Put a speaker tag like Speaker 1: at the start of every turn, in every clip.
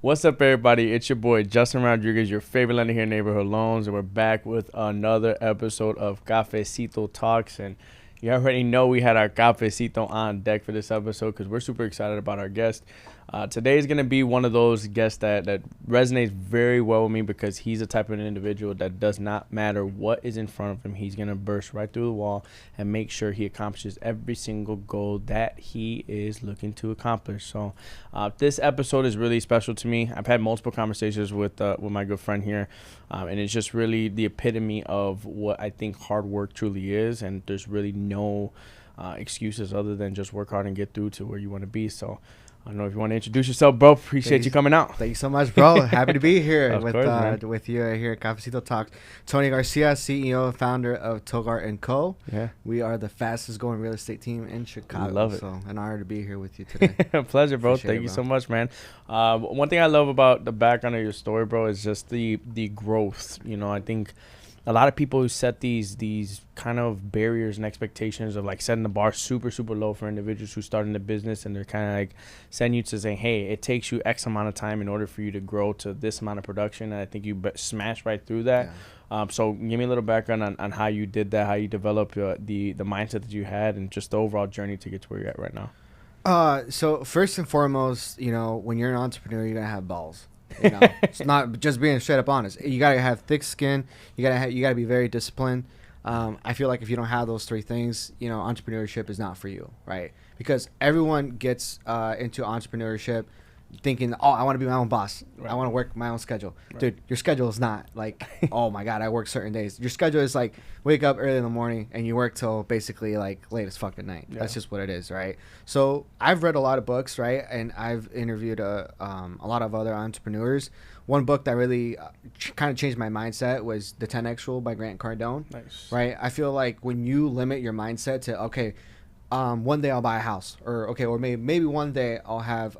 Speaker 1: What's up, everybody? It's your boy, Justin Rodriguez, your favorite lender here in Neighborhood Loans, and we're back with another episode of Cafecito Talks. And you already know we had our Cafecito on deck for this episode because we're super excited about our guest. Today is going to be one of those guests that resonates very well with me because he's the type of individual that does not matter what is in front of him. He's going to burst right through the wall and make sure he accomplishes every single goal that he is looking to accomplish. So this episode is really special to me. I've had multiple conversations with my good friend here, and it's just really the epitome of what I think hard work truly is, and there's really no excuses other than just work hard and get through to where you want to be. So I don't know if you want to introduce yourself, bro. Appreciate you coming out.
Speaker 2: Thank you so much, bro. Happy to be here
Speaker 1: Of course,
Speaker 2: with you here at Cafecito Talks. Tony Garcia, CEO and founder of Togart Co.
Speaker 1: Yeah.
Speaker 2: We are the fastest growing real estate team in Chicago.
Speaker 1: Love it.
Speaker 2: So an honor to be here with you today.
Speaker 1: Pleasure, bro.
Speaker 2: Appreciate
Speaker 1: Thank
Speaker 2: it,
Speaker 1: you
Speaker 2: bro.
Speaker 1: so much, man. One thing I love about the background of your story, bro, is just the growth. You know, I think a lot of people who set these kind of barriers and expectations of like setting the bar super, super low for individuals who start in the business, and they're kind of like sending you to say, hey, it takes you X amount of time in order for you to grow to this amount of production. And I think you smash right through that. Yeah. So give me a little background on how you did that, how you developed the mindset that you had, and just the overall journey to get to where you're at right now.
Speaker 2: So first and foremost, you know, when you're an entrepreneur, you're going to have balls. You know, it's not just being straight up honest. You gotta have thick skin. You gotta be very disciplined. I feel like if you don't have those three things, you know, entrepreneurship is not for you, right? Because everyone gets into entrepreneurship thinking, oh, I want to be my own boss. Right. I want to work my own schedule. Right. Dude, your schedule is not like, oh my God, I work certain days. Your schedule is like wake up early in the morning and you work till basically like late as fuck at night. Yeah. That's just what it is, right? So I've read a lot of books, right? And I've interviewed a lot of other entrepreneurs. One book that really kind of changed my mindset was The 10X Rule by Grant Cardone. Nice. Right? I feel like when you limit your mindset to, okay, one day I'll buy a house, or okay, or maybe one day I'll have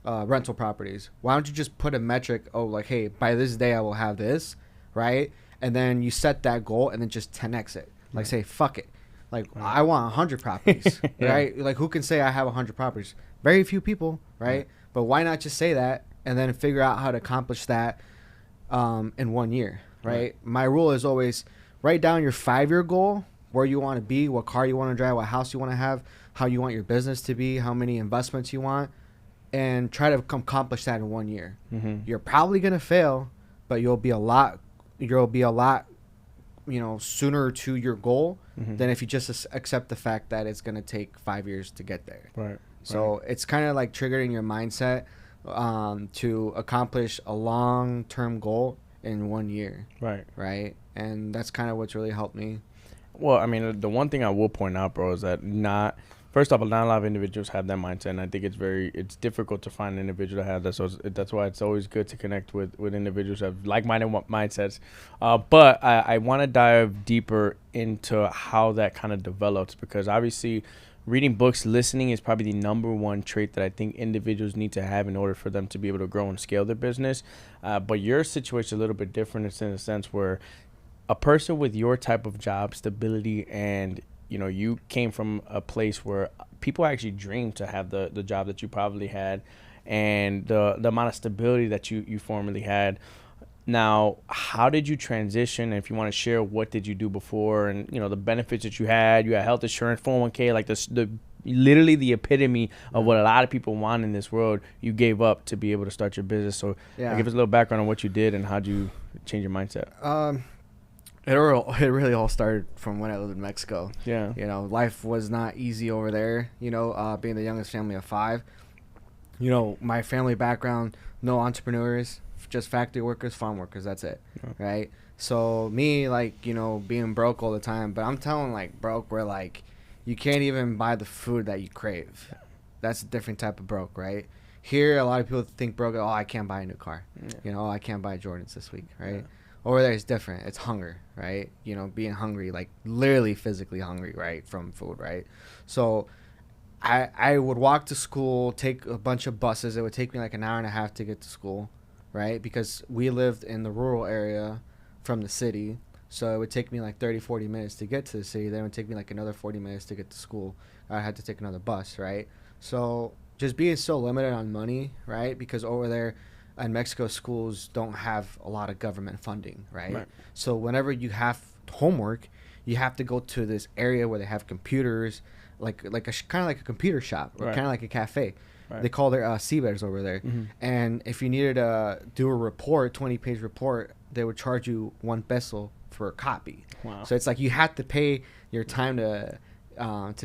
Speaker 2: rental properties. Why don't you just put a metric? Oh, like, hey, by this day I will have this, right? And then you set that goal and then just 10x it. Like, say, fuck it. Like, I want 100 properties, right? Like, who can say I have 100 properties? Very few people, right? But why not just say that and then figure out how to accomplish that in 1 year, right? My rule is always write down your 5-year goal, where you want to be, what car you want to drive, what house you want to have, how you want your business to be, how many investments you want, and try to accomplish that in 1 year. Mm-hmm. You're probably gonna fail, but you'll be a lot, you know, sooner to your goal than if you just accept the fact that it's gonna take 5 years to get there.
Speaker 1: Right.
Speaker 2: So it's kind of like triggering your mindset to accomplish a long-term goal in 1 year. Right. Right. And that's kind of what's really helped me.
Speaker 1: Well, I mean, the one thing I will point out, bro, is that first off, not a lot of individuals have that mindset, and I think it's difficult to find an individual that has that. So that's why it's always good to connect with individuals who have like-minded mindsets. But I want to dive deeper into how that kind of develops, because obviously reading books, listening is probably the number one trait that I think individuals need to have in order for them to be able to grow and scale their business. But your situation is a little bit different. It's in a sense where a person with your type of job stability, and you know, you came from a place where people actually dreamed to have the job that you probably had, and the amount of stability that you formerly had. Now, how did you transition? And if you want to share, what did you do before, and you know, the benefits that you had health insurance, 401k, like the literally the epitome of what a lot of people want in this world, you gave up to be able to start your business. So give us a little background on what you did and how'd you change your mindset.
Speaker 2: It really all started from when I lived in Mexico.
Speaker 1: Yeah.
Speaker 2: You know, life was not easy over there, you know, being the youngest family of 5. You know, my family background, no entrepreneurs, just factory workers, farm workers, that's it, right? So me, like, you know, being broke all the time, but I'm telling, like, broke where, like, you can't even buy the food that you crave. That's a different type of broke, right? Here, a lot of people think broke, oh, I can't buy a new car. Yeah. You know, I can't buy Jordans this week, right? Yeah. Over there, it's different. It's hunger, right? You know, being hungry, like literally physically hungry, right, from food, right? So I would walk to school, take a bunch of buses. It would take me like an hour and a half to get to school, right? Because we lived in the rural area from the city. So it would take me like 30, 40 minutes to get to the city. Then it would take me like another 40 minutes to get to school. I had to take another bus, right? So just being so limited on money, right? Because over there, in Mexico, schools don't have a lot of government funding, right?
Speaker 1: Right.
Speaker 2: So whenever you have homework, you have to go to this area where they have computers, like kind of like a computer shop, or
Speaker 1: Right.
Speaker 2: kind of like a cafe.
Speaker 1: Right.
Speaker 2: They call their CBERs over there.
Speaker 1: Mhm.
Speaker 2: And if you needed to do a report, 20-page report, they would charge you 1 peso for a copy.
Speaker 1: Wow.
Speaker 2: So it's like you have to pay your time to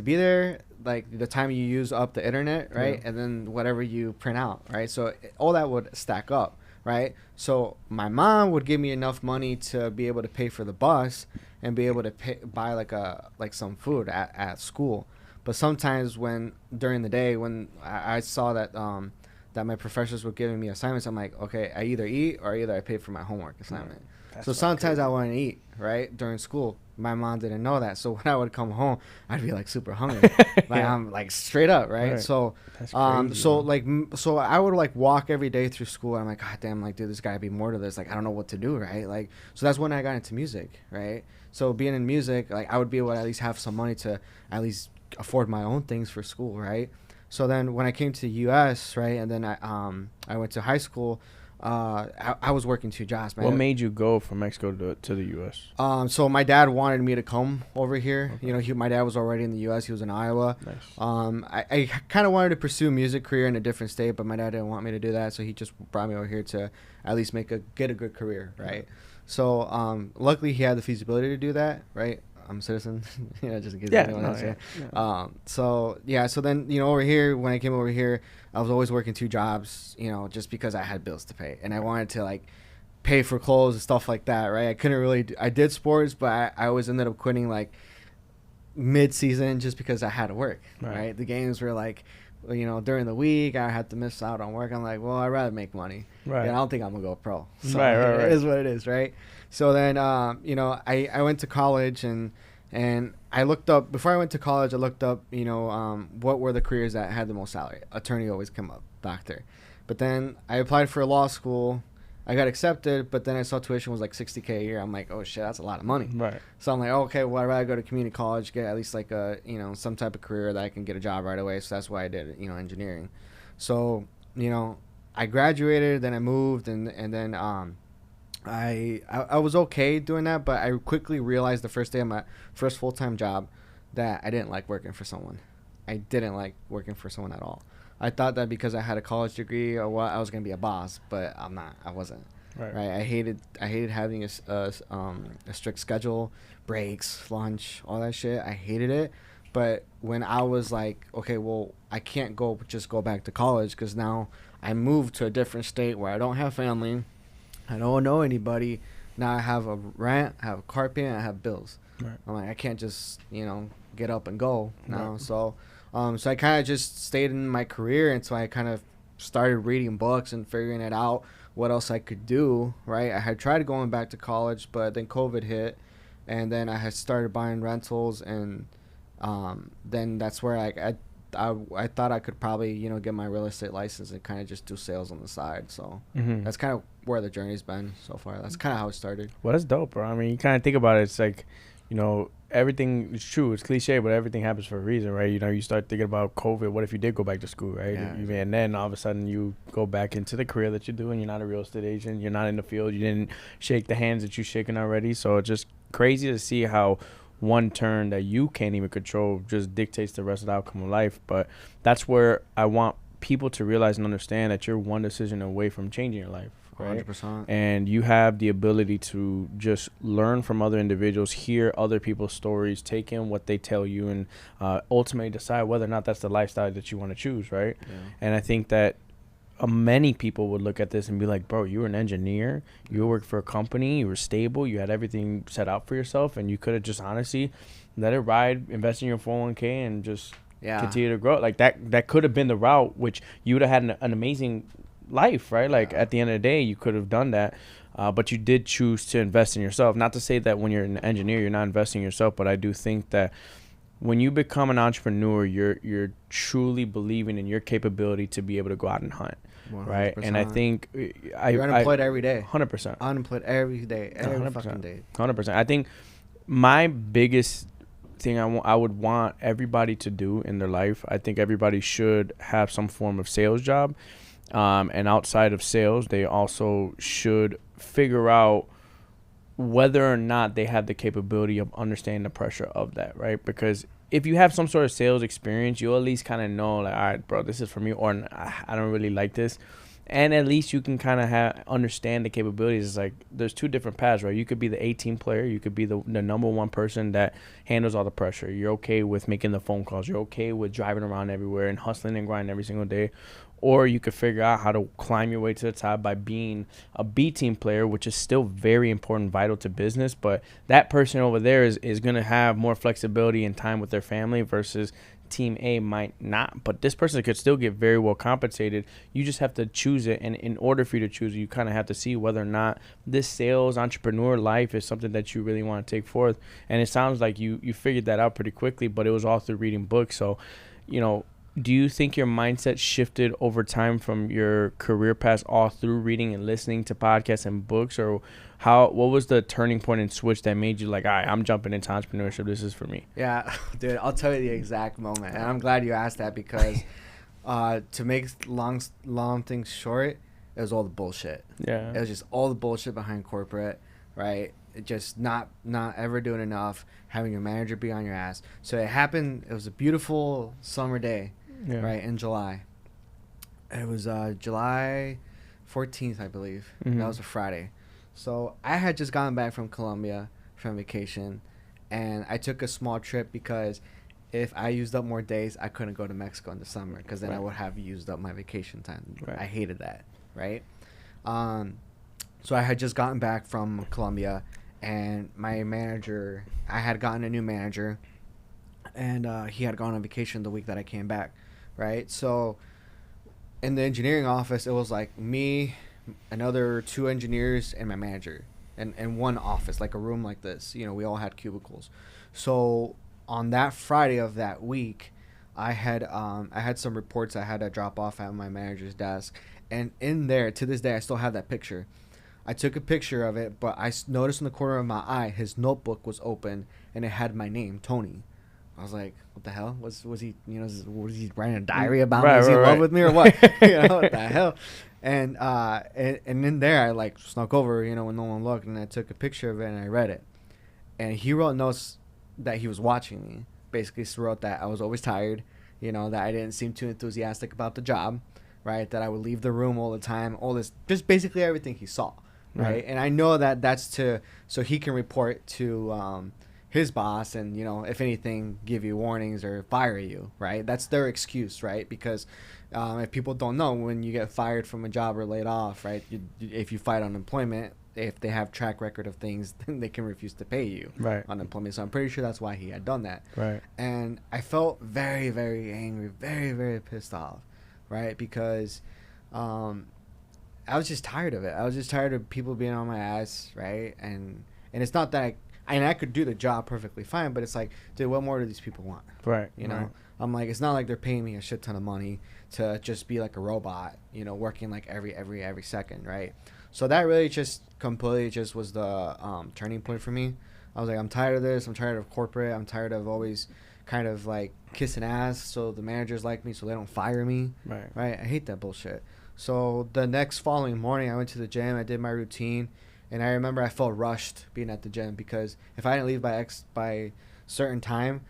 Speaker 2: be there, like the time you use up the internet, right?
Speaker 1: Yeah.
Speaker 2: And then whatever you print out, right? So all that would stack up, right? So my mom would give me enough money to be able to pay for the bus and be able to buy like some food at school. But sometimes during the day when I saw that that my professors were giving me assignments, I'm like, okay, I either eat or either I pay for my homework assignment. So sometimes I want to eat, right, during school. My mom didn't know that. So when I would come home, I'd be like super hungry. Like I'm like straight up, right? So
Speaker 1: That's crazy,
Speaker 2: so
Speaker 1: man.
Speaker 2: like so I would like walk every day through school. I'm like, God damn, like dude, there's gotta be more to this. Like I don't know what to do, right? Like so that's when I got into music, right? So being in music, like I would be able to at least have some money to at least afford my own things for school, right? So then when I came to the U.S., right, and then I went to high school, I was working 2 jobs, man.
Speaker 1: What made you go from Mexico to the U.S.?
Speaker 2: So my dad wanted me to come over here.
Speaker 1: Okay.
Speaker 2: You know, my dad was already in the U.S. He was in Iowa.
Speaker 1: Nice.
Speaker 2: I kind of wanted to pursue music career in a different state, but my dad didn't want me to do that, so he just brought me over here to at least get a good career, right? So luckily he had the feasibility to do that, right? I'm a citizen, you know, just in case anyone else. So then, you know, over here, when I came over here, I was always working 2 jobs, you know, just because I had bills to pay and I wanted to like pay for clothes and stuff like that, right? I couldn't really I did sports, but I always ended up quitting like mid-season just because I had to work, right? The games were like, you know, during the week I had to miss out on work. I'm like, well, I'd rather make money.
Speaker 1: Right.
Speaker 2: And I don't think I'm gonna go pro. So
Speaker 1: Right.
Speaker 2: it is what it is, right? So then, you know, I went to college and I looked up, before I went to college, I looked up, you know, what were the careers that had the most salary. Attorney always came up, doctor. But then I applied for law school. I got accepted, but then I saw tuition was like $60K a year. I'm like, oh shit, that's a lot of money.
Speaker 1: Right.
Speaker 2: So I'm like, okay, well, I'd rather go to community college, get at least like a, you know, some type of career that I can get a job right away. So that's why I did, you know, engineering. So, you know, I graduated, then I moved, and then I was okay doing that, but I quickly realized the first day of my first full-time job that I didn't like working for someone. I didn't like working for someone at all. I thought that because I had a college degree or what, I was gonna be a boss, but I'm not. I wasn't.
Speaker 1: Right.
Speaker 2: I hated having a strict schedule, breaks, lunch, all that shit. I hated it. But when I was like, okay, well, I can't just go back to college because now I moved to a different state where I don't have family. I don't know anybody. Now I have a rent, I have a car payment, I have bills.
Speaker 1: Right.
Speaker 2: I'm like, I can't just, you know, get up and go now.
Speaker 1: Right.
Speaker 2: So I kind of just stayed in my career, and so I kind of started reading books and figuring it out what else I could do, right? I had tried going back to college, but then COVID hit, and then I had started buying rentals, and then that's where I thought I could probably, you know, get my real estate license and kind of just do sales on the side. So that's kind of where the journey's been so far. That's kind of how it started.
Speaker 1: Well, that's dope, bro. I mean, you kind of think about it. It's like, you know, everything is true. It's cliche, but everything happens for a reason, right? You know, you start thinking about COVID. What if you did go back to school, right?
Speaker 2: Yeah.
Speaker 1: And then all of a sudden you go back into the career that you're doing. You're not a real estate agent. You're not in the field. You didn't shake the hands that you're shaking already. So it's just crazy to see how one turn that you can't even control just dictates the rest of the outcome of life. But that's where I want people to realize and understand that you're one decision away from changing your life, right?
Speaker 2: 100%.
Speaker 1: And you have the ability to just learn from other individuals, hear other people's stories, take in what they tell you, and ultimately decide whether or not that's the lifestyle that you want to choose, right?
Speaker 2: Yeah.
Speaker 1: And I think that many people would look at this and be like, bro, you were an engineer, you worked for a company, you were stable, you had everything set out for yourself, and you could have just honestly let it ride, invest in your 401k, and just continue to grow. Like that could have been the route, which you would have had an amazing life, right? Like at the end of the day, you could have done that, but you did choose to invest in yourself. Not to say that when you're an engineer, you're not investing in yourself, but I do think that when you become an entrepreneur, you're truly believing in your capability to be able to go out and hunt,
Speaker 2: 100%.
Speaker 1: right? And I think
Speaker 2: you're unemployed every day.
Speaker 1: 100%.
Speaker 2: Unemployed every day, every
Speaker 1: 100%.
Speaker 2: fucking day.
Speaker 1: 100%. I think my biggest thing I would want everybody to do in their life, I think everybody should have some form of sales job, And outside of sales, they also should figure out whether or not they have the capability of understanding the pressure of that, right? Because if you have some sort of sales experience, you'll at least kind of know, like, all right, bro, this is for me, or I don't really like this. And at least you can kind of understand the capabilities. It's like there's two different paths, right? You could be the 18 player. You could be the number one person that handles all the pressure. You're okay with making the phone calls. You're okay with driving around everywhere and hustling and grinding every single day. Or you could figure out how to climb your way to the top by being a B team player, which is still very important, vital to business. But that person over there is going to have more flexibility and time with their family versus team A might not. But this person could still get very well compensated. You just have to choose it. And in order for you to choose it, you kind of have to see whether or not this sales entrepreneur life is something that you really want to take forth. And it sounds like you figured that out pretty quickly, but it was all through reading books. So, do you think your mindset shifted over time from your career path all through reading and listening to podcasts and books? Or what was the turning point and switch that made you like, all right, I'm jumping into entrepreneurship. This is for me.
Speaker 2: Yeah, dude, I'll tell you the exact moment. And I'm glad you asked that because to make long things short, it was all the bullshit.
Speaker 1: Yeah.
Speaker 2: It was just all the bullshit behind corporate, right? It just not ever doing enough, having your manager be on your ass. So it happened. It was a beautiful summer day. Yeah. Right, in July. It was July 14th, I believe. Mm-hmm. That was a Friday. So I had just gotten back from Colombia from vacation, and I took a small trip because if I used up more days, I couldn't go to Mexico in the summer because then I would have used up my vacation time. Right. I hated that, right? So I had just gotten back from Colombia, and my manager, I had gotten a new manager, and he had gone on vacation the week that I came back. Right, so in the engineering office, it was like me, another 2 engineers, and my manager, and one office, like a room like this. We all had cubicles. So on that Friday of that week, I had some reports I had to drop off at my manager's desk, and in there, to this day, I still have that picture. I took a picture of it, but I noticed in the corner of my eye, his notebook was open, and it had my name, Tony. I was like, what the hell? Was he, was he writing a diary about me? Is he in love with me or what? What the hell? And in there, I like snuck over, when no one looked, and I took a picture of it and I read it. And he wrote notes that he was watching me. Basically, wrote that I was always tired, that I didn't seem too enthusiastic about the job, right? That I would leave the room all the time, all this, just basically everything he saw, right? And I know that that's so he can report to his boss and, if anything, give you warnings or fire you, right? That's their excuse, right? Because if people don't know, when you get fired from a job or laid off, right, if you fight unemployment, if they have track record of things, then they can refuse to pay you unemployment. So I'm pretty sure that's why he had done that.
Speaker 1: Right.
Speaker 2: And I felt very, very angry, very, very pissed off, right? Because I was just tired of it. I was just tired of people being on my ass, right? And it's not that I could do the job perfectly fine, but it's like, dude, what more do these people want?
Speaker 1: Right.
Speaker 2: Right. I'm like, it's not like they're paying me a shit ton of money to just be like a robot, working like every second, right? So that really just completely just was the turning point for me. I was like, I'm tired of this. I'm tired of corporate. I'm tired of always kind of like kissing ass so the managers like me so they don't fire me.
Speaker 1: Right.
Speaker 2: I hate that bullshit. So the next following morning, I went to the gym. I did my routine. And I remember I felt rushed being at the gym because if I didn't leave by certain time,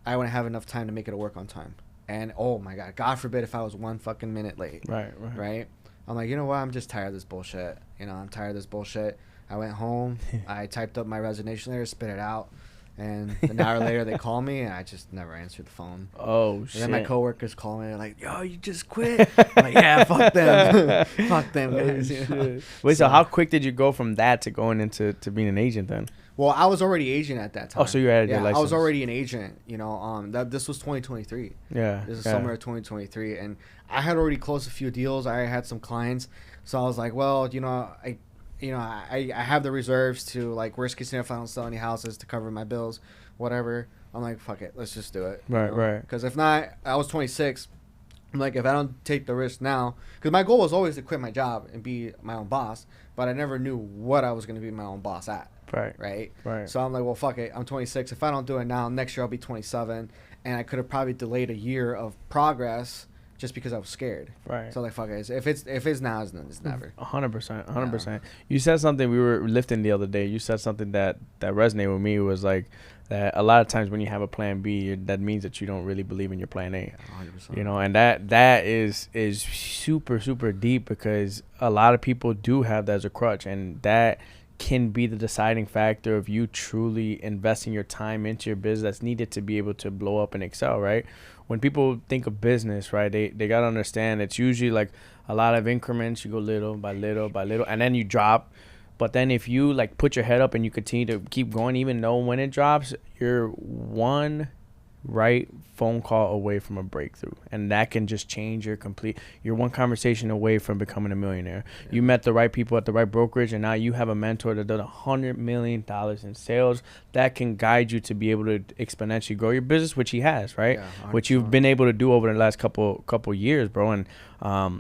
Speaker 2: I wouldn't have enough time to make it to work on time. And oh my God forbid if I was 1 fucking minute late. Right. I'm like, you know what? I'm just tired of this bullshit. I'm tired of this bullshit. I went home. I typed up my resignation letter, spit it out. And an hour later, they call me, and I just never answered the phone.
Speaker 1: Oh, shit.
Speaker 2: And then my coworkers call me. They're like, yo, you just quit? I'm like, yeah, fuck them. Fuck them, guys.
Speaker 1: Wait, so how quick did you go from that to going into being an agent then?
Speaker 2: Well, I was already agent at that time.
Speaker 1: Oh, so you had your license.
Speaker 2: I was already an agent, this was 2023.
Speaker 1: Yeah.
Speaker 2: This is summer of 2023. And I had already closed a few deals. I had some clients. So I was like, well, I have the reserves to, like, worst case scenario, if I don't sell any houses to cover my bills, whatever. I'm like, fuck it, let's just do it.
Speaker 1: Right.
Speaker 2: Because if not, I was 26. I'm like, if I don't take the risk now, because my goal was always to quit my job and be my own boss, but I never knew what I was going to be my own boss at. Right. So I'm like, well, fuck it. I'm 26. If I don't do it now, next year I'll be 27, and I could have probably delayed a year of progress just because I was scared.
Speaker 1: Right.
Speaker 2: So like, fuck it. If it's now, it's never.
Speaker 1: 100%. You said something, we were lifting the other day. You said something that resonated with me, was like that a lot of times when you have a plan B, that means that you don't really believe in your plan A.
Speaker 2: 100%.
Speaker 1: You know, and that is super, super deep, because a lot of people do have that as a crutch, and that can be the deciding factor of you truly investing your time into your business that's needed to be able to blow up and excel, right? When people think of business, right, they got to understand it's usually like a lot of increments. You go little by little by little, and then you drop. But then if you like put your head up and you continue to keep going, even though when it drops, you're one right phone call away from a breakthrough, and that can just change you're one conversation away from becoming a millionaire. You met the right people at the right brokerage, and now you have a mentor that done $100 million in sales that can guide you to be able to exponentially grow your business, which he has, right? Which you've been able to do over the last couple years, bro. And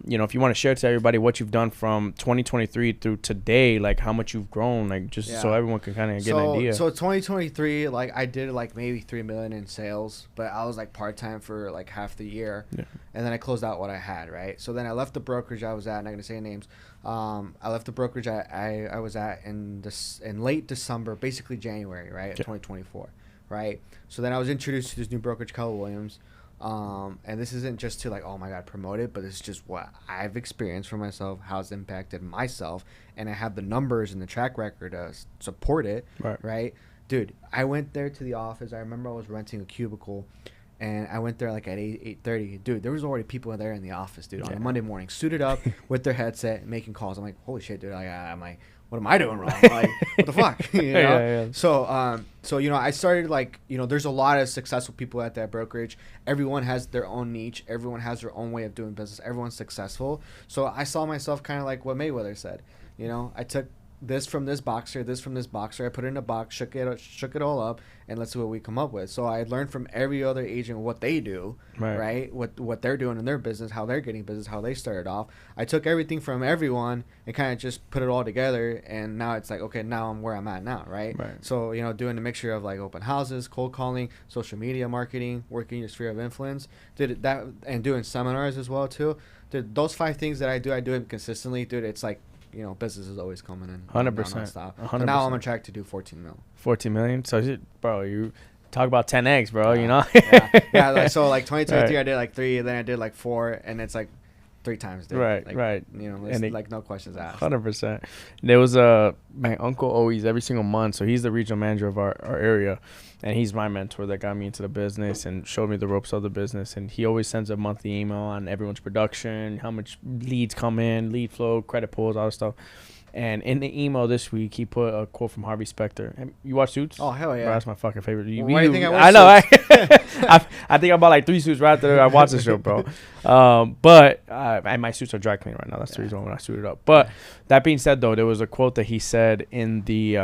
Speaker 1: you know, if you want to share to everybody what you've done from 2023 through today, like how much you've grown, like just so everyone can kind of get an idea.
Speaker 2: So 2023, like I did like maybe $3 million in sales, but I was like part-time for like half the year, and then I closed out what I had, right? So then I left the brokerage I was at. I'm not gonna say names. I left the brokerage I was at in late December, basically January, right, of 2024, right? So then I was introduced to this new brokerage, Keller Williams. And this isn't just to like, oh my God, promote it, but it's just what I've experienced for myself, how it's impacted myself, and I have the numbers and the track record to support it, right? Dude, I went there to the office. I remember I was renting a cubicle, and I went there like at 8:30. Dude, there was already people there in the office, dude, on a Monday morning, suited up with their headset, making calls. I'm like, holy shit, dude. Like, I'm like, what am I doing wrong? Like, what the fuck? You know? So, you know, I started like, you know, there's a lot of successful people at that brokerage. Everyone has their own niche. Everyone has their own way of doing business. Everyone's successful. So I saw myself kind of like what Mayweather said. You know, I took this from this boxer, this from this boxer. I put it in a box, shook it all up, and let's see what we come up with. So I learned from every other agent what they do, right? What they're doing in their business, how they're getting business, how they started off. I took everything from everyone and kind of just put it all together, and now it's like, okay, now I'm where I'm at now, right? So, you know, doing a mixture of like open houses, cold calling, social media marketing, working your sphere of influence, did that, and doing seminars as well too. Dude, those 5 things that I do it consistently, dude. It's like, you know, business is always coming in 100%. So now I'm on track to do 14 mil. 14
Speaker 1: million. So, bro, you talk about 10x, bro. You know.
Speaker 2: Yeah. Like, so like 2023, I did like 3, then I did like 4, and it's like 3 times. Dude. Like, you know, it's like no questions asked.
Speaker 1: 100%. There was my uncle always every single month. So he's the regional manager of our area, and he's my mentor that got me into the business and showed me the ropes of the business. And he always sends a monthly email on everyone's production, how much leads come in, lead flow, credit pulls, all that stuff. And in the email this week, he put a quote from Harvey Specter. You watch Suits?
Speaker 2: Oh, hell yeah.
Speaker 1: Bro, that's my fucking favorite.
Speaker 2: Why do you think I watch
Speaker 1: I know. I think I bought like 3 Suits right after I watched the show, bro. But my Suits are dry clean right now. That's the reason when I suited up. But that being said, though, there was a quote that he said in the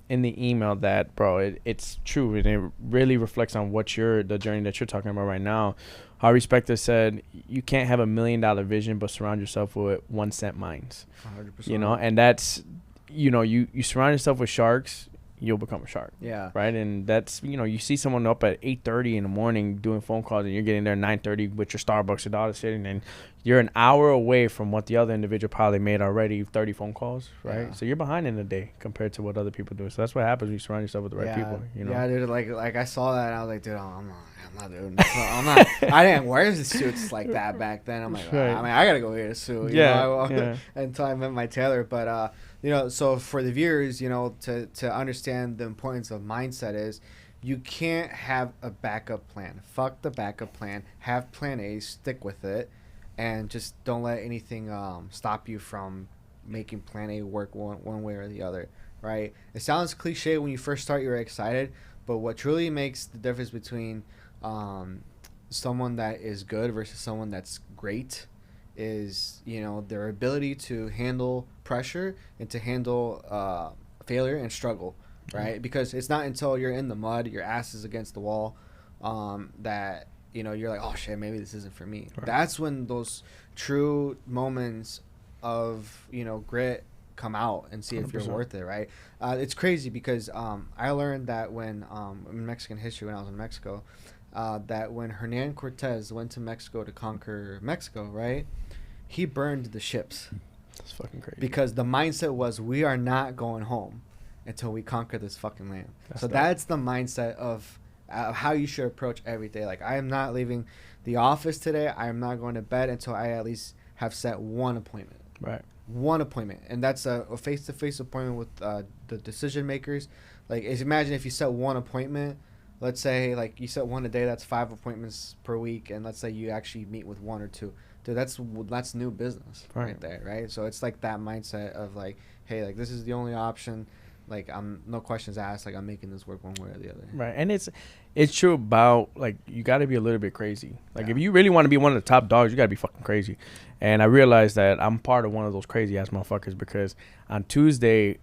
Speaker 1: email that, bro, it's true. And it really reflects on the journey that you're talking about right now. Harvey Specter said, you can't have $1 million vision, but surround yourself with 1 cent minds.
Speaker 2: 100%.
Speaker 1: You know, and that's, you know, you surround yourself with sharks, you'll become a shark.
Speaker 2: Yeah.
Speaker 1: Right. And that's, you know, you see someone up at 8:30 in the morning doing phone calls, and you're getting there at 9:30 with your Starbucks, your daughter sitting, and you're an hour away from what the other individual probably made already, 30 phone calls. Right. Yeah. So you're behind in the day compared to what other people do. So that's what happens when you surround yourself with the right people. You know?
Speaker 2: Yeah, dude. Like I saw that and I was like, dude, I'm not doing this. I'm not. I didn't wear the suits like that back then. I'm like, I mean, I gotta go get a suit. You know? Until I met my tailor. But you know, so for the viewers, you know, to understand the importance of mindset is, you can't have a backup plan. Fuck the backup plan. Have plan A. Stick with it, and just don't let anything stop you from making plan A work one way or the other. Right? It sounds cliche when you first start. You're excited, but what truly makes the difference between someone that is good versus someone that's great is, you know, their ability to handle pressure and to handle failure and struggle, right? Because it's not until you're in the mud, your ass is against the wall, that, you know, you're like, oh shit, maybe this isn't for me. Right. That's when those true moments of, you know, grit come out and see 100%. If you're worth it, right? It's crazy because I learned that when in Mexican history, when I was in Mexico, that when Hernan Cortez went to Mexico to conquer Mexico, right? He burned the ships.
Speaker 1: That's fucking crazy.
Speaker 2: Because the mindset was, we are not going home until we conquer this fucking land. That's the mindset of how you should approach every day. Like, I am not leaving the office today. I am not going to bed until I at least have set one appointment.
Speaker 1: Right.
Speaker 2: One appointment. And that's a face-to-face appointment with the decision makers. Like, imagine if you set one appointment. Let's say, like, you set one a day. That's 5 appointments per week. And let's say you actually meet with 1 or 2. Dude, that's new business right there, right? So it's like that mindset of like, hey, like, this is the only option. Like, I'm no questions asked. Like, I'm making this work one way or the other.
Speaker 1: Right, and it's true about, like, you got to be a little bit crazy. Like, if you really want to be one of the top dogs, you got to be fucking crazy. And I realized that I'm part of one of those crazy ass motherfuckers because on Tuesday,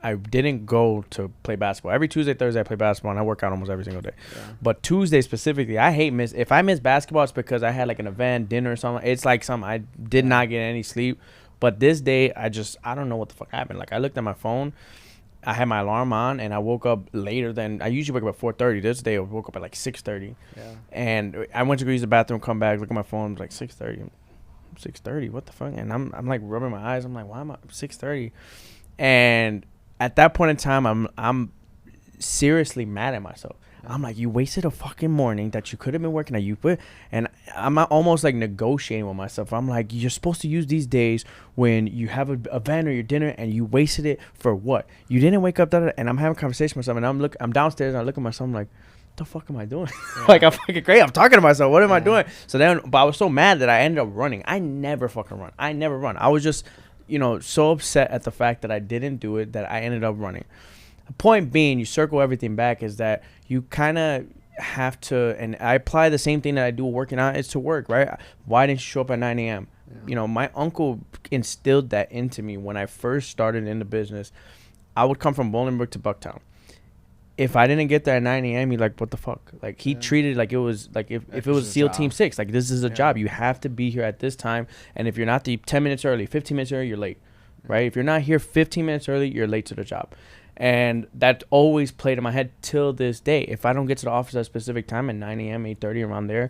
Speaker 1: I didn't go to play basketball. Every Tuesday, Thursday, I play basketball, and I work out almost every single day. Yeah. But Tuesday specifically, I hate if I miss basketball, it's because I had, like, an event, dinner or something. It's like something I did not get any sleep. But this day, I don't know what the fuck happened. Like, I looked at my phone. I had my alarm on, and I woke up later than I usually wake up at 4:30. This day, I woke up at, like, 6:30. Yeah. And I went to go use the bathroom, come back, look at my phone. It was like 6:30. 6:30, what the fuck? And I'm like rubbing my eyes. I'm like, why am I 6:30? And at that point in time, I'm seriously mad at myself. I'm like, you wasted a fucking morning that you could have been working at. And I'm almost like negotiating with myself. I'm like, you're supposed to use these days when you have an event or your dinner, and you wasted it for what? You didn't wake up that. And I'm having a conversation with myself, and I'm downstairs, and I look at myself. I'm like, what the fuck am I doing? Yeah. Like, I'm fucking crazy. I'm talking to myself. What am I doing? So then, but I was so mad that I ended up running. I never fucking run. I never run. I was just, so upset at the fact that I didn't do it that I ended up running. The point being, you circle everything back, is that you kind of have to, and I apply the same thing that I do working out, is to work, right? Why didn't you show up at 9 a.m.? Yeah. My uncle instilled that into me when I first started in the business. I would come from Bolingbrook to Bucktown. If I didn't get there at 9 a.m., he'd like, what the fuck? Like, he treated it like it was, like, if it was SEAL Team 6, like, this is a job. You have to be here at this time. And if you're not 10 minutes early, 15 minutes early, you're late, right? If you're not here 15 minutes early, you're late to the job. And that always played in my head till this day. If I don't get to the office at a specific time at 9 a.m., 8:30, around there,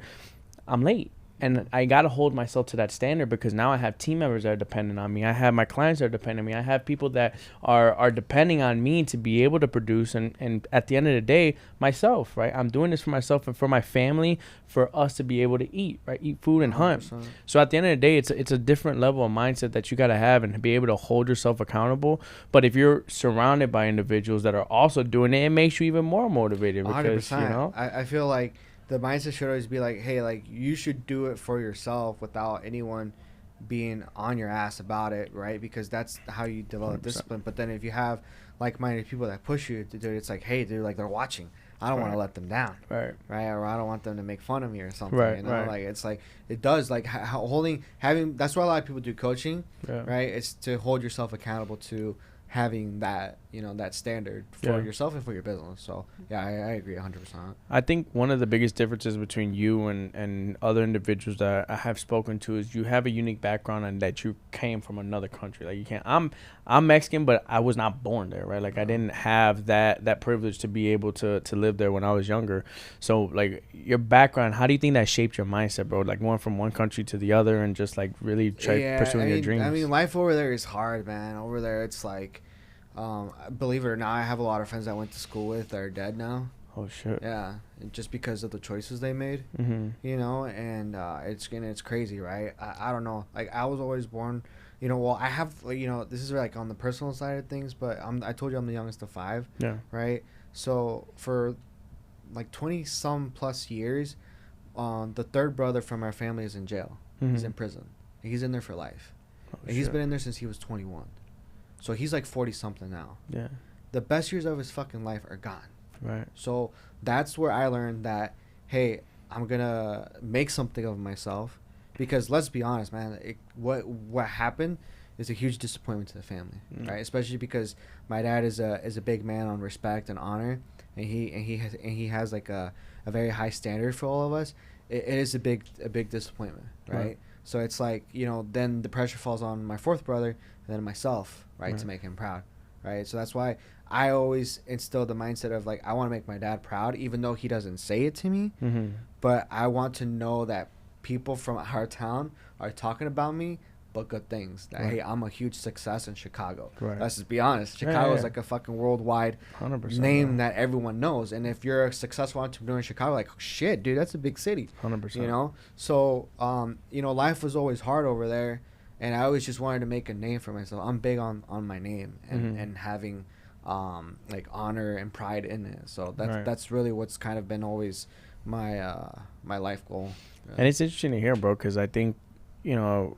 Speaker 1: I'm late. And I got to hold myself to that standard, because now I have team members that are dependent on me. I have my clients that are dependent on me. I have people that are depending on me to be able to produce. And at the end of the day, myself, right? I'm doing this for myself and for my family, for us to be able to eat, right? Eat food and hunt. 100%. So at the end of the day, it's a different level of mindset that you got to have, and be able to hold yourself accountable. But if you're surrounded by individuals that are also doing it, it makes you even more motivated. Because,
Speaker 2: 100%. I feel like the mindset should always be like, hey, like, you should do it for yourself without anyone being on your ass about it, right? Because that's how you develop 100%. Discipline. But then if you have like-minded people that push you to do it, it's like, hey, dude, like, they're watching. I don't want to let them down, right? Or I don't want them to make fun of me or something, right? Like, it's like, it does, like, having. That's why a lot of people do coaching, right? It's to hold yourself accountable to having that, that standard for yourself and for your business. So yeah, I agree 100%.
Speaker 1: I think one of the biggest differences between you and other individuals that I have spoken to is you have a unique background, and that you came from another country. Like, you can't, I'm Mexican, but I was not born there, right? Like, I didn't have that privilege to be able to live there when I was younger. So, like, your background, how do you think that shaped your mindset, bro? Like, going from one country to the other, and just, like, really pursuing your dreams.
Speaker 2: I mean, life over there is hard, man. Over there, it's like, believe it or not, I have a lot of friends that I went to school with that are dead now.
Speaker 1: Oh shit.
Speaker 2: Yeah, just because of the choices they made. And it's crazy, right? I don't know. Like, I was always born, well, I have, this is like on the personal side of things, but I told you I'm the youngest of 5. Yeah. Right. So for like 20 some plus years, the third brother from our family is in jail. He's in prison. He's in there for life. And he's been in there since he was 21. So he's like 40 something now. Yeah. The best years of his fucking life are gone. Right. So that's where I learned that, hey, I'm going to make something of myself, because let's be honest, man, what happened is a huge disappointment to the family, right? Especially because my dad is a big man on respect and honor, and he has like a very high standard for all of us. It is a big disappointment, right? So it's like, then the pressure falls on my fourth brother and then myself, right, to make him proud, right? So that's why I always instill the mindset of like I want to make my dad proud, even though he doesn't say it to me.
Speaker 1: Mm-hmm.
Speaker 2: But I want to know that people from our town are talking about me, but good things. That,
Speaker 1: Right.
Speaker 2: hey, I'm a huge success in Chicago.
Speaker 1: Right.
Speaker 2: Let's just be honest. Chicago is
Speaker 1: yeah.
Speaker 2: like a fucking worldwide
Speaker 1: 100%,
Speaker 2: name
Speaker 1: bro.
Speaker 2: that everyone knows. And if you're a successful entrepreneur in Chicago, like, shit, dude, that's a big city.
Speaker 1: 100%.
Speaker 2: You know? So, you know, life was always hard over there. And I always just wanted to make a name for myself. I'm big on my name and having like honor and pride in it. So that's really what's kind of been always my my life goal.
Speaker 1: And it's interesting to hear, bro, because I think, you know,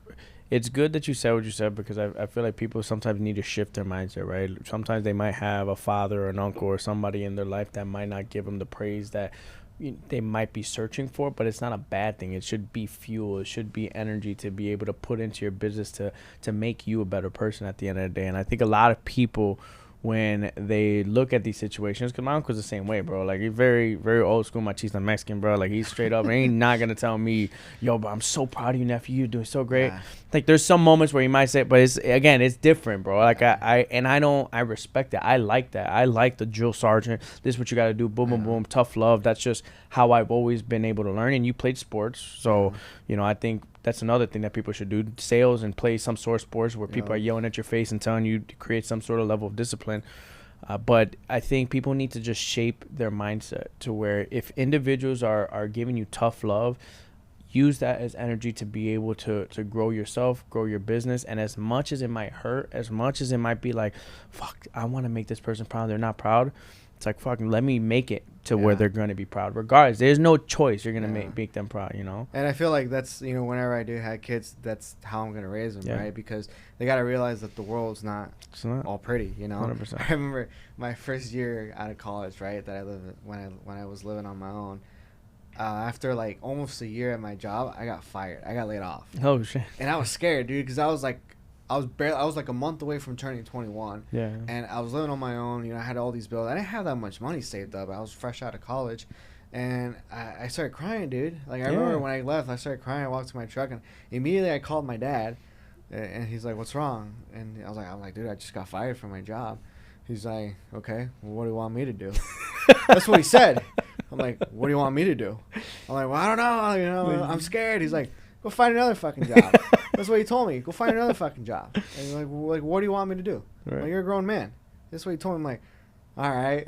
Speaker 1: it's good that you said what you said, because I feel like people sometimes need to shift their mindset, right? Sometimes they might have a father or an uncle or somebody in their life that might not give them the praise that they might be searching for, but it's not a bad thing. It should be fuel. It should be energy to be able to put into your business to make you a better person at the end of the day. And I think a lot of people, when they look at these situations, because my uncle's the same way, bro. Like, he's very, very old school, machismo Mexican, bro. Like, he's straight up, and he's not going to tell me, yo, bro, I'm so proud of you, nephew. You're doing so great.
Speaker 2: Yeah.
Speaker 1: Like, there's some moments where he might say, but it's different, bro. Like, I respect it. I like that. I like the drill sergeant. This is what you got to do. Boom, boom, boom. Tough love. That's just how I've always been able to learn. And you played sports. So, you know, I think that's another thing that people should do. Sales and play some sort of sports where people are yelling at your face and telling you to create some sort of level of discipline. But I think people need to just shape their mindset to where if individuals are giving you tough love, use that as energy to be able to grow yourself, grow your business. And as much as it might hurt, as much as it might be like, fuck, I want to make this person proud, they're not proud. It's like, fucking let me make it to where they're going to be proud. Regardless, there's no choice. You're going to make them proud, you know?
Speaker 2: And I feel like that's, you know, whenever I do have kids, that's how I'm going to raise them, right? Because they got to realize that the world's not all pretty, you know?
Speaker 1: 100%.
Speaker 2: I remember my first year out of college, right, that I lived when I was living on my own. After like almost a year at my job, I got fired. I got laid off.
Speaker 1: Oh, shit.
Speaker 2: And I was scared, dude, because I was like a month away from turning 21.
Speaker 1: Yeah.
Speaker 2: And I was living on my own. You know, I had all these bills. I didn't have that much money saved up. I was fresh out of college. And I started crying, dude. Like, I remember when I left, I started crying. I walked to my truck, and immediately I called my dad. And he's like, what's wrong? And I'm like, dude, I just got fired from my job. He's like, okay, well, what do you want me to do? That's what he said. I'm like, what do you want me to do? I'm like, well, I don't know. You know, I'm scared. He's like, go find another fucking job. That's what he told me. Go find another fucking job. And he's like, well, what do you want me to do?
Speaker 1: Right.
Speaker 2: Like, you're a grown man. That's what he told me. I'm like, all right.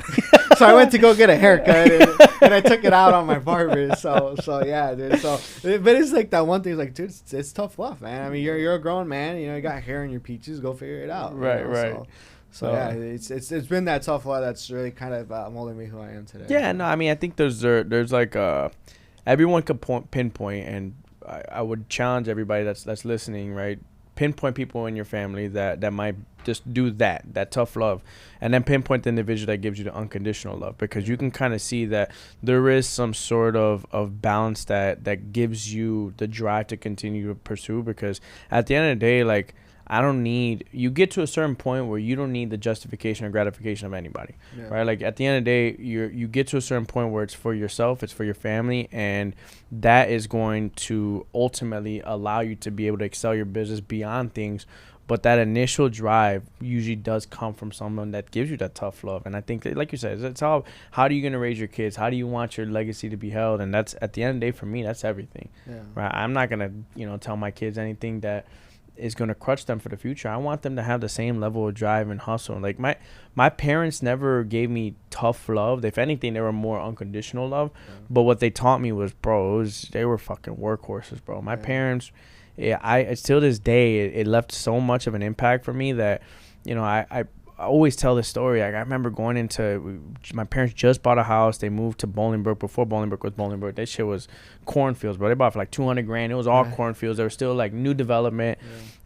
Speaker 2: So I went to go get a haircut, and I took it out on my barber. So yeah, dude. So, but it's like that one thing. It's like, dude, it's tough love, man. I mean, you're a grown man. You know, you got hair in your peaches. Go figure it out.
Speaker 1: Right,
Speaker 2: you know?
Speaker 1: right.
Speaker 2: So yeah, it's been that tough love that's really kind of molding me who I am today.
Speaker 1: Yeah, no, I mean, I think there's like everyone could pinpoint, and I would challenge everybody that's listening, right? Pinpoint people in your family that might just do that tough love, and then pinpoint the individual that gives you the unconditional love, because you can kind of see that there is some sort of balance that gives you the drive to continue to pursue, because at the end of the day, like, you get to a certain point where you don't need the justification or gratification of anybody, right? Like, at the end of the day, you get to a certain point where it's for yourself, it's for your family, and that is going to ultimately allow you to be able to excel your business beyond things. But that initial drive usually does come from someone that gives you that tough love. And I think that, like you said, it's all, how are you going to raise your kids? How do you want your legacy to be held? And that's, at the end of the day, for me, that's everything, right? I'm not going to, tell my kids anything that is going to crutch them for the future. I want them to have the same level of drive and hustle. Like, my parents never gave me tough love. If anything, they were more unconditional love. But what they taught me was, they were fucking workhorses, bro. My parents, till this day, it left so much of an impact for me that, I always tell this story. I remember my parents just bought a house. They moved to Bolingbrook before Bolingbrook was Bolingbrook. That shit was cornfields, bro. They bought for like $200,000. It was all cornfields. They were still like new development.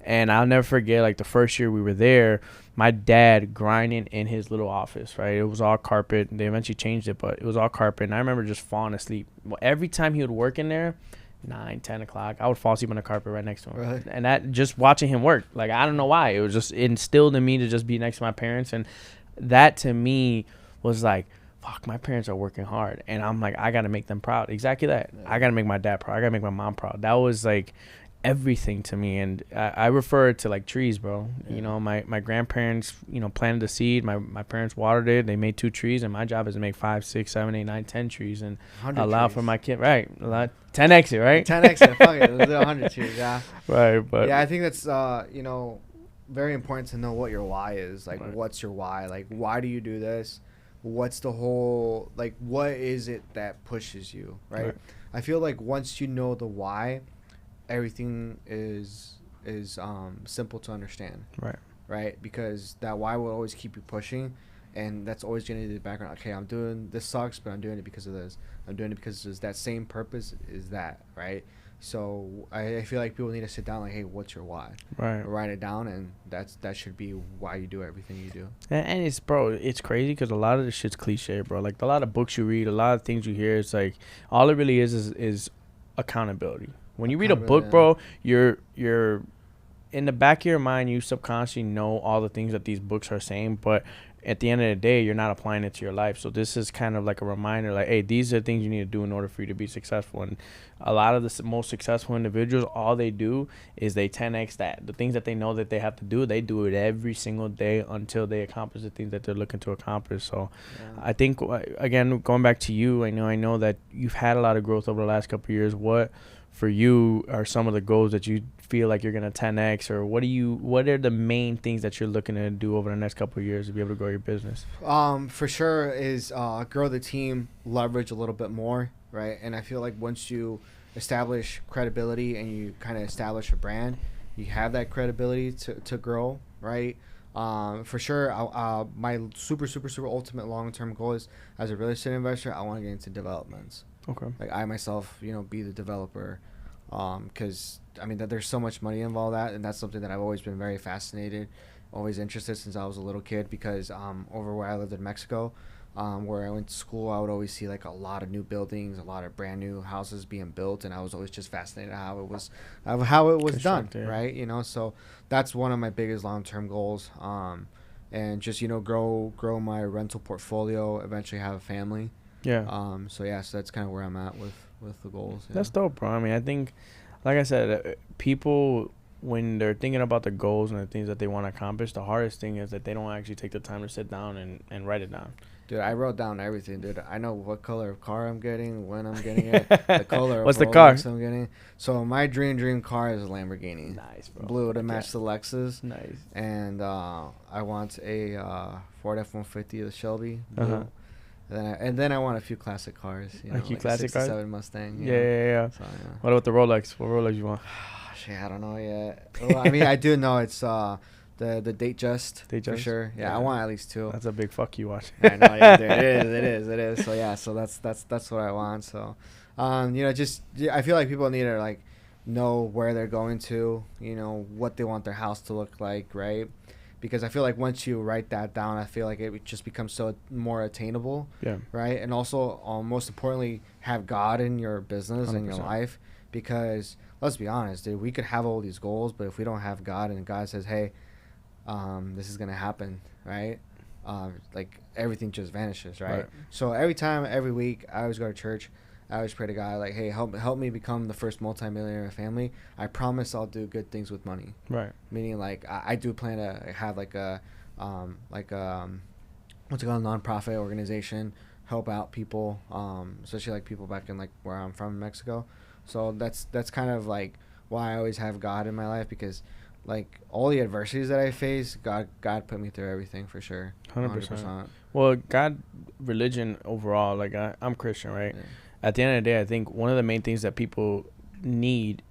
Speaker 1: And I'll never forget, like, the first year we were there, my dad grinding in his little office, right? It was all carpet. They eventually changed it, but it was all carpet. And I remember just falling asleep. Every time he would work in there, 9, 10 o'clock, I would fall asleep on the carpet right next to him.
Speaker 2: Really?
Speaker 1: And that, just watching him work, like, I don't know why. It was just instilled in me to just be next to my parents. And that, to me, was like, fuck, my parents are working hard. And I'm like, I got to make them proud. Exactly that. I got to make my dad proud. I got to make my mom proud. That was like, everything to me. And I refer it to like trees, bro. You know, my grandparents, you know, planted the seed. My parents watered it. They made 2 trees, and my job is to make 5, 6, 7, 8, 9, 10 trees and allow
Speaker 2: trees.
Speaker 1: for my kid, right? 10x it, right?
Speaker 2: 10x it. Fuck it. Let's do 100 trees. Yeah.
Speaker 1: Right, but
Speaker 2: yeah, I think that's you know, very important to know what your why is. Like, what's your why? Like, why do you do this? What's the whole, like, what is it that pushes you, right? I feel like once you know the why, everything is simple to understand. Right? Because that why will always keep you pushing, and that's always going to be the background. Okay, I'm doing this sucks, but I'm doing it because of this. I'm doing it because it's that same purpose is that, right? So I feel like people need to sit down like, hey, what's your why? Write it down, and that should be why you do everything you do.
Speaker 1: And it's, bro, it's crazy because a lot of this shit's cliche, bro. Like, a lot of books you read, a lot of things you hear, it's like all it really is accountability. When you read a book, bro, you're in the back of your mind, you subconsciously know all the things that these books are saying, but at the end of the day, you're not applying it to your life. So this is kind of like a reminder, like, hey, these are things you need to do in order for you to be successful. And a lot of the most successful individuals, all they do is they 10x that. The things that they know that they have to do, they do it every single day until they accomplish the things that they're looking to accomplish. So I think, again, going back to you, I know that you've had a lot of growth over the last couple of years. What for you are some of the goals that you feel like you're gonna 10x, or what are the main things that you're looking to do over the next couple of years to be able to grow your business?
Speaker 2: For sure is grow the team, leverage a little bit more, right? And I feel like once you establish credibility and you kind of establish a brand, you have that credibility to grow, right? For sure, my super ultimate long-term goal is, as a real estate investor, I want to get into developments.
Speaker 1: Okay.
Speaker 2: Like, I myself, be the developer, because I mean that there's so much money involved that, and that's something that I've always been very fascinated, always interested since I was a little kid. Because over where I lived in Mexico, where I went to school, I would always see like a lot of new buildings, a lot of brand new houses being built, and I was always just fascinated how it was done, right? So that's one of my biggest long-term goals. And just grow my rental portfolio, eventually have a family. So that's kind of where I'm at with the goals.
Speaker 1: That's dope, bro. I mean, I think, like I said, people, when they're thinking about the goals and the things that they want to accomplish, the hardest thing is that they don't actually take the time to sit down and write it down.
Speaker 2: Dude, I wrote down everything, dude. I know what color of car I'm getting, when I'm getting it, the color
Speaker 1: What's
Speaker 2: of
Speaker 1: the car
Speaker 2: I'm getting. So my dream car is a Lamborghini.
Speaker 1: Nice, bro.
Speaker 2: Blue to match the Lexus.
Speaker 1: Nice.
Speaker 2: And I want a Ford F-150, the Shelby. Blue. And then I want a few classic cars.
Speaker 1: A few classic cars?
Speaker 2: 67 Mustang.
Speaker 1: Yeah. So, what about the Rolex? What Rolex you want?
Speaker 2: Shit, I don't know yet. Well, I mean, I do know it's the Datejust for sure. Yeah, I want at least 2.
Speaker 1: That's a big fuck you watch.
Speaker 2: I know, yeah, it is. So that's what I want. So, I feel like people need to like know where they're going to, what they want their house to look like, right? Because I feel like once you write that down, I feel like it just becomes so more attainable.
Speaker 1: Yeah.
Speaker 2: Right. And also, most importantly, have God in your business 100%. And your life. Because let's be honest, dude, we could have all these goals, but if we don't have God and God says, hey, this is gonna happen, right? Like everything just vanishes, right? So every week, I always go to church. I always pray to God, like, hey, help me become the first multimillionaire in my family. I promise I'll do good things with money. Right. Meaning, like, I do plan to have like a what's it called, nonprofit organization, help out people, especially like people back in like where I'm from in Mexico. So that's kind of like why I always have God in my life, because like all the adversities that I face, God put me through everything for sure.
Speaker 1: 100%. Well, God, religion overall, like I'm Christian, right? Yeah. At the end of the day, I think one of the main things that people need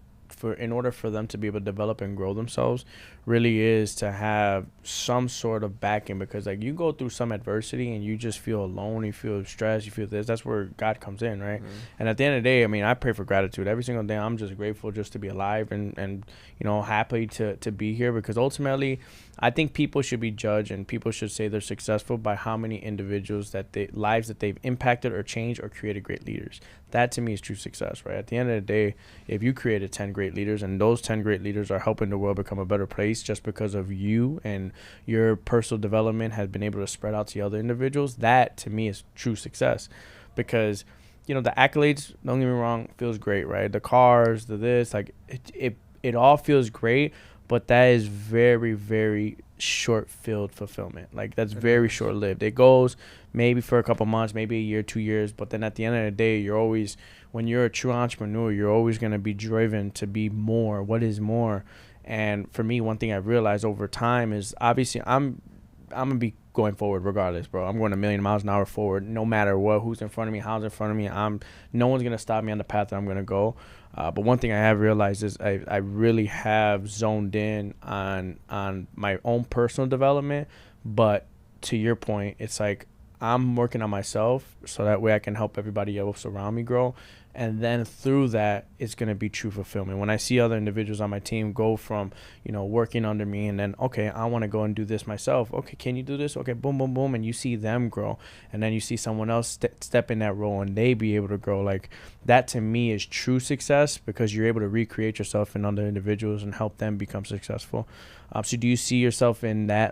Speaker 1: in order for them to be able to develop and grow themselves really is to have some sort of backing, because like you go through some adversity and you just feel alone, you feel stressed, you feel this, that's where God comes in, right? Mm-hmm. And at the end of the day, I mean, I pray for gratitude every single day. I'm just grateful just to be alive and happy to be here, because ultimately I think people should be judged and people should say they're successful by how many individuals lives that they've impacted or changed or created great leaders. That to me is true success, right? At the end of the day, if you created 10 great leaders and those 10 great leaders are helping the world become a better place just because of you and your personal development has been able to spread out to other individuals, that to me is true success. Because, the accolades, don't get me wrong, feels great, right? The cars, the this, like it it all feels great, but that is very, very short-filled fulfillment. Like, that's very short-lived. It goes maybe for a couple months, maybe a year, 2 years, but then at the end of the day, you're always, when you're a true entrepreneur, you're always going to be driven to be more. What is more? And for me, one thing I've realized over time is, obviously, I'm gonna be going forward regardless, bro. I'm going a million miles an hour forward, no matter what, who's in front of me, how's in front of me. No one's gonna stop me on the path that I'm gonna go. But one thing I have realized is I really have zoned in on my own personal development. But to your point, it's like I'm working on myself so that way I can help everybody else around me grow. And then through that, it's going to be true fulfillment. When I see other individuals on my team go from, working under me, and then, okay, I want to go and do this myself. Okay, can you do this? Okay, boom, boom, boom. And you see them grow. And then you see someone else step in that role and they be able to grow. Like, that to me is true success, because you're able to recreate yourself in other individuals and help them become successful. So do you see yourself in that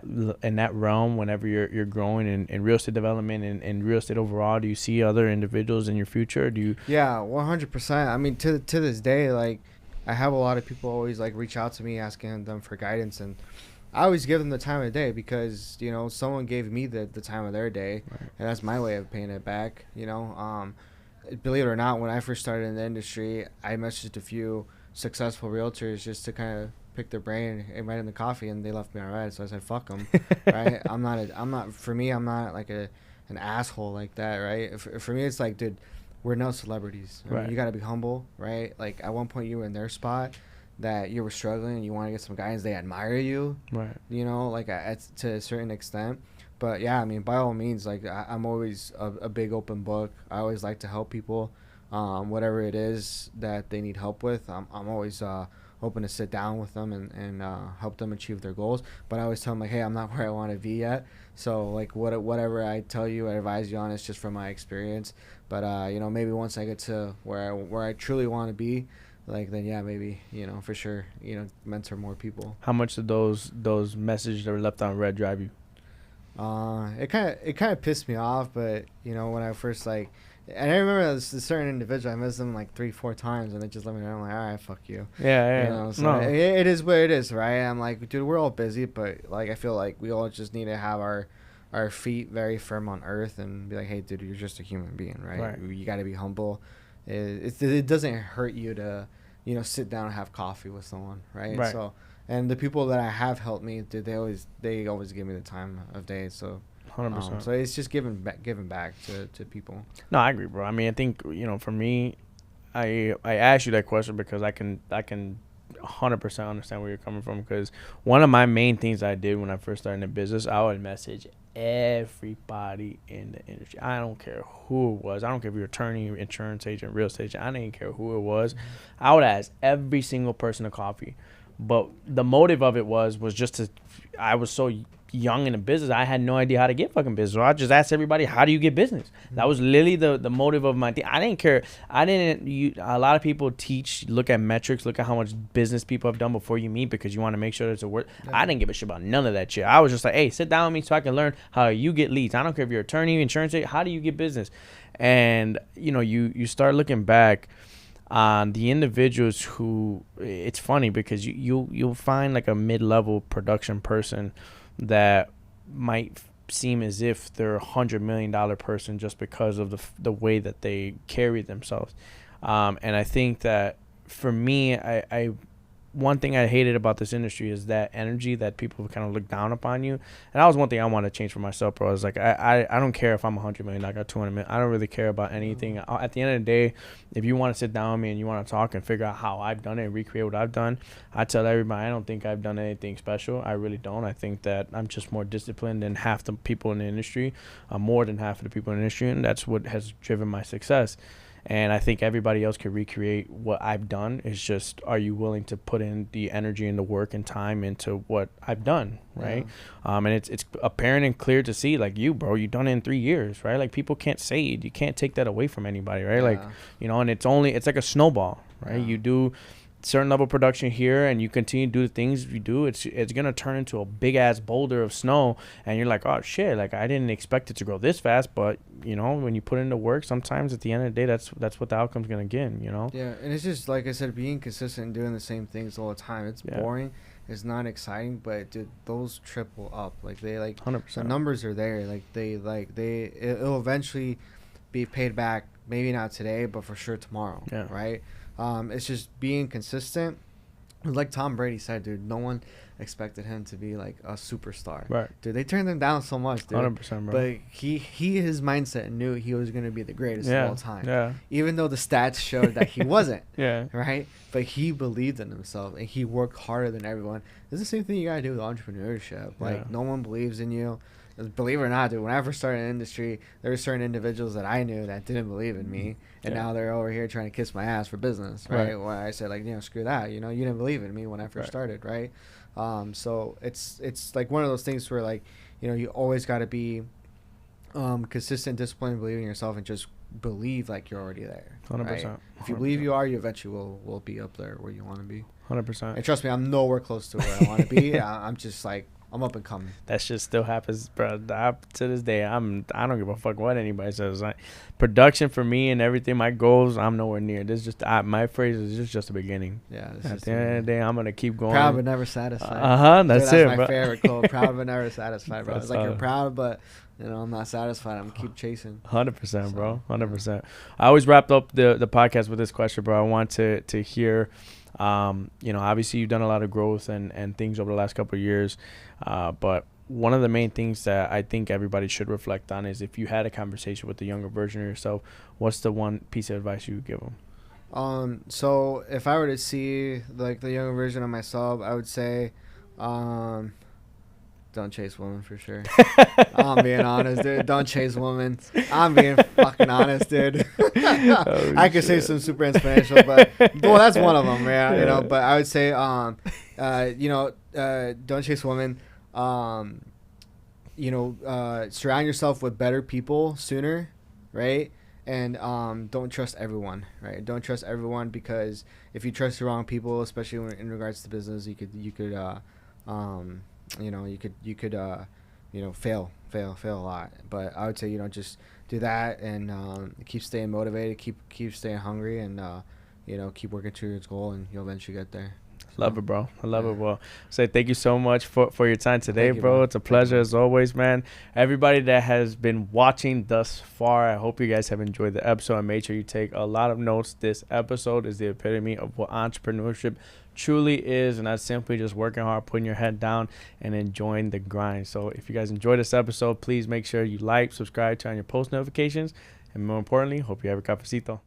Speaker 1: realm whenever you're growing in real estate development and real estate overall? Do you see other individuals in your future?
Speaker 2: Yeah, 100%. I mean, to this day, like, I have a lot of people always like reach out to me asking them for guidance, and I always give them the time of day, because someone gave me the time of their day, right, and that's my way of paying it back. Believe it or not, when I first started in the industry, I messaged a few successful realtors just to kind of pick their brain, invite them to coffee, and they left me on red. So I said, "Fuck them." Right? I'm not like an asshole like that. Right? For me, it's like, dude, we're no celebrities. I mean, you got to be humble, right? Like, at one point you were in their spot, that you were struggling and you want to get some guidance. They admire you, right? Like, to a certain extent. But yeah, I mean, by all means, like, I'm always a big open book. I always like to help people, whatever it is that they need help with. I'm always open to sit down with them and help them achieve their goals. But I always tell them, like, hey, I'm not where I want to be yet. So, like, whatever I tell you, I advise you on, it's just from my experience. But maybe once I get to where I truly want to be, like, then yeah, maybe, for sure, mentor more people.
Speaker 1: How much did those messages that were left on red drive you?
Speaker 2: It kind of pissed me off, but when I first, like, and I remember this certain individual, I missed them like 3-4 times, and they just let me know. I'm like, all right, fuck you.
Speaker 1: Yeah.
Speaker 2: So it is what it is, right? I'm like, dude, we're all busy, but like, I feel like we all just need to have our feet very firm on earth and be like, hey, dude, you're just a human being, right? You got to be humble. It doesn't hurt you to, sit down and have coffee with someone, right? So, and the people that I have helped me, dude, they always give me the time of day. So
Speaker 1: 100%.
Speaker 2: So it's just giving back to people.
Speaker 1: No, I agree, bro. I mean, I think, for me, I asked you that question because I can 100% understand where you're coming from, because one of my main things I did when I first started in the business, I would message everybody in the industry. I don't care who it was. I don't care if you're an attorney, insurance agent, real estate agent. I didn't care who it was. I would ask every single person to coffee. But the motive of it was just to, I was so young in the business, I had no idea how to get fucking business. So I just asked everybody, how do you get business? Mm-hmm. That was literally the motive of my thing. I didn't care. A lot of people look at metrics, look at how much business people have done before you meet, because you want to make sure it's a worth. Yeah. I didn't give a shit about none of that shit. I was just like, hey, sit down with me so I can learn how you get leads. I don't care if you're an attorney, insurance agent, how do you get business? And you start looking back on the individuals who, it's funny because you'll find like a mid-level production person that might seem as if they're $100 million person just because of the way that they carry themselves. And I think that for me, I one thing I hated about this industry is that energy that people kind of look down upon you. And that was one thing I want to change for myself, bro. I was like, I don't care if I'm 100 million, I got 200 million. I don't really care about anything. At the end of the day, if you want to sit down with me and you want to talk and figure out how I've done it and recreate what I've done, I tell everybody I don't think I've done anything special. I really don't. I think that I'm just more disciplined than half the people in the industry, more than half of the people in the industry, and that's what has driven my success. And I think everybody else can recreate what I've done. It's just, are you willing to put in the energy and the work and time into what I've done, right? Yeah. And it's apparent and clear to see, like, you, bro, you've done it in 3 years, right? Like, people can't say it. You can't take that away from anybody, right? Yeah. Like, and it's like a snowball, right? Yeah. certain level of production here and you continue to do the things you do, it's gonna turn into a big ass boulder of snow, and you're like, oh shit, like I didn't expect it to grow this fast. But you know, when you put into work, sometimes at the end of the day, that's what the outcome's gonna get, you know.
Speaker 2: Yeah, and it's just like I said, being consistent and doing the same things all the time. It's boring. It's not exciting, but dude, those triple up. Like they
Speaker 1: 100%.
Speaker 2: The numbers are there. It'll eventually be paid back. Maybe not today, but for sure tomorrow.
Speaker 1: Yeah.
Speaker 2: Right. It's just being consistent. Like Tom Brady said, dude, no one expected him to be like a superstar.
Speaker 1: Right.
Speaker 2: Dude, they turned him down so much, dude.
Speaker 1: 100%, bro.
Speaker 2: But his mindset knew he was going to be the greatest of all time.
Speaker 1: Yeah.
Speaker 2: Even though the stats showed that he wasn't.
Speaker 1: Yeah.
Speaker 2: Right? But he believed in himself and he worked harder than everyone. It's the same thing you got to do with entrepreneurship. Like, no one believes in you. Believe it or not, dude, when I first started in the industry, there were certain individuals that I knew that didn't believe in me. And now they're over here trying to kiss my ass for business, right? Well, I said, like, screw that. You didn't believe in me when I first started, right? So it's like one of those things where, like, you always got to be consistent, disciplined, believe in yourself, and just believe like you're already there.
Speaker 1: 100%.
Speaker 2: Right? If you believe you are, you eventually will be up there where you want to be.
Speaker 1: 100%.
Speaker 2: And trust me, I'm nowhere close to where I want to be. I'm just like, I'm up and coming.
Speaker 1: That shit still happens, bro. To this day, I don't give a fuck what anybody says. Like, production for me and everything, my goals, I'm nowhere near. This is just my phrase is just the beginning.
Speaker 2: Yeah.
Speaker 1: At the end of the day, I'm gonna keep going.
Speaker 2: Proud but never satisfied.
Speaker 1: That's
Speaker 2: Dude,
Speaker 1: it,
Speaker 2: my
Speaker 1: bro.
Speaker 2: favorite quote. Proud but never satisfied, bro. It's like you're proud, but I'm not satisfied. I'm keep chasing.
Speaker 1: 100%, bro. 100%. I always wrapped up the podcast with this question, bro. I want to hear. Obviously you've done a lot of growth and things over the last couple of years, but one of the main things that I think everybody should reflect on is if you had a conversation with the younger version of yourself, what's the one piece of advice you would give them?
Speaker 2: So if I were to see like the younger version of myself, I would say, don't chase women for sure. I'm being honest, dude. Don't chase women. I'm being fucking honest, dude. I could say some super inspirational, but that's one of them, man. Yeah. But I would say, don't chase women. Surround yourself with better people sooner, right? And don't trust everyone, right? Don't trust everyone, because if you trust the wrong people, especially in regards to business, you could fail a lot. But I would say, just do that and keep staying motivated, keep staying hungry, and keep working to your goal, and you'll eventually get there.
Speaker 1: Love it, bro. I love it. Well, say thank you so much for your time today,
Speaker 2: you,
Speaker 1: bro. It's a pleasure as always, man. Everybody that has been watching thus far, I hope you guys have enjoyed the episode, and make sure you take a lot of notes. This episode is the epitome of what entrepreneurship truly is, and that's simply just working hard, putting your head down, and enjoying the grind. So if you guys enjoyed this episode, please make sure you like, subscribe, turn on your post notifications, and more importantly, hope you have a cafecito.